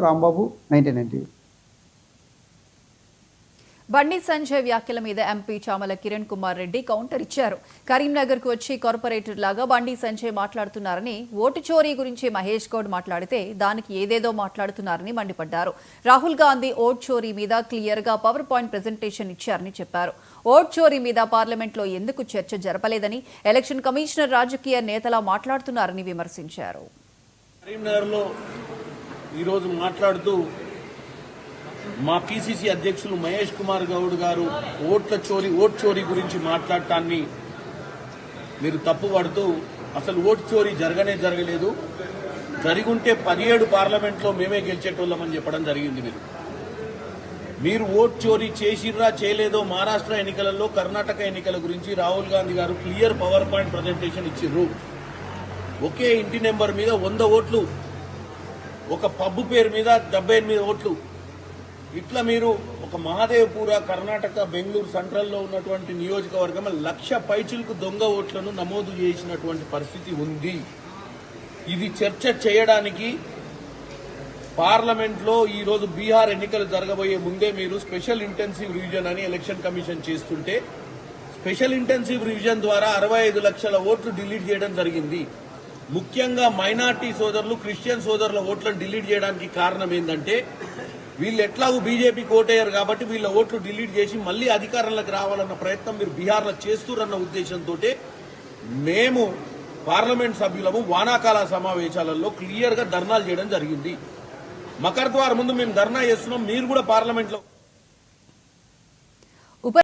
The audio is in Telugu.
రాంబాబు 1990. బండి సంజయ్ వ్యాఖ్యల మీద ఎంపీ చామల కిరణ్ కుమార్ రెడ్డి కౌంటర్ ఇచ్చారు. కరీంనగర్ కు వచ్చి కార్పొరేటర్ లాగా బండి సంజయ్ మాట్లాడుతున్నారని, ఓటు చోరీ గురించి మహేష్ గౌడ్ మాట్లాడితే దానికి ఏదేదో మాట్లాడుతున్నారని మండిపడ్డారు. రాహుల్ గాంధీ ఓట్ చోరీ మీద క్లియర్ గా పవర్ పాయింట్ ప్రెజెంటేషన్ ఇచ్చారని చెప్పారు. ఓట్ చోరీ మీద పార్లమెంట్ లో ఎందుకు చర్చ జరపలేదని, ఎలక్షన్ కమిషనర్ రాజకీయ నేతలా మాట్లాడుతున్నారని విమర్శించారు. ఈ రోజు మాట్లాడుతూ మా పిసిసి అధ్యక్షులు మహేష్ కుమార్ గౌడ్ గారు ఓట్ చోరీ గురించి మాట్లాడటాన్ని మీరు తప్పుపడుతూ, అసలు ఓట్ చోరీ జరగలేదు, జరిగుంటే 17 పార్లమెంట్లో మేమే గెలిచేటోళ్ళమని చెప్పడం జరిగింది. మీరు ఓట్ చోరీ చేసిర్రా చేయలేదో మహారాష్ట్ర ఎన్నికలలో, కర్ణాటక ఎన్నికల గురించి రాహుల్ గాంధీ గారు క్లియర్ పవర్ పాయింట్ ప్రజెంటేషన్ ఇచ్చిర్రు. ఒకే ఇంటి నెంబర్ మీద 100 ఓట్లు, ఒక పబ్బు పేరు మీద 78 ఓట్లు, ఇట్లా మీరు ఒక మహాదేవ్పూర కర్ణాటక బెంగళూరు సెంట్రల్లో ఉన్నటువంటి నియోజకవర్గం 1,00,000 పైచిలకు దొంగ ఓట్లను నమోదు చేసినటువంటి పరిస్థితి ఉంది. ఇది చర్చ చేయడానికి పార్లమెంట్లో ఈరోజు బీహార్ ఎన్నికలు జరగబోయే ముందే మీరు స్పెషల్ ఇంటెన్సివ్ రివిజన్ అని ఎలక్షన్ కమిషన్ చేస్తుంటే, స్పెషల్ ఇంటెన్సివ్ రివిజన్ ద్వారా 65 లక్షల ఓట్లు డిలీట్ చేయడం జరిగింది. ముఖ్యంగా మైనార్టీ సోదరులు, క్రిస్టియన్ సోదరుల ఓట్లను డిలీట్ చేయడానికి కారణం ఏంటంటే, వీళ్ళు ఎట్లాగూ బీజేపీకి ఓటయ్యారు కాబట్టి వీళ్ళ ఓట్లు డిలీట్ చేసి మళ్లీ అధికారంలోకి రావాలన్న ప్రయత్నం మీరు బీహార్లో చేస్తురన్న ఉద్దేశంతో మేము పార్లమెంట్ సభ్యులము వానాకాల సమావేశాలలో క్లియర్ గా ధర్నాలు చేయడం జరిగింది. మకర్ ద్వార్ ముందు మేము ధర్నా చేస్తున్నాం, మీరు కూడా పార్లమెంట్లో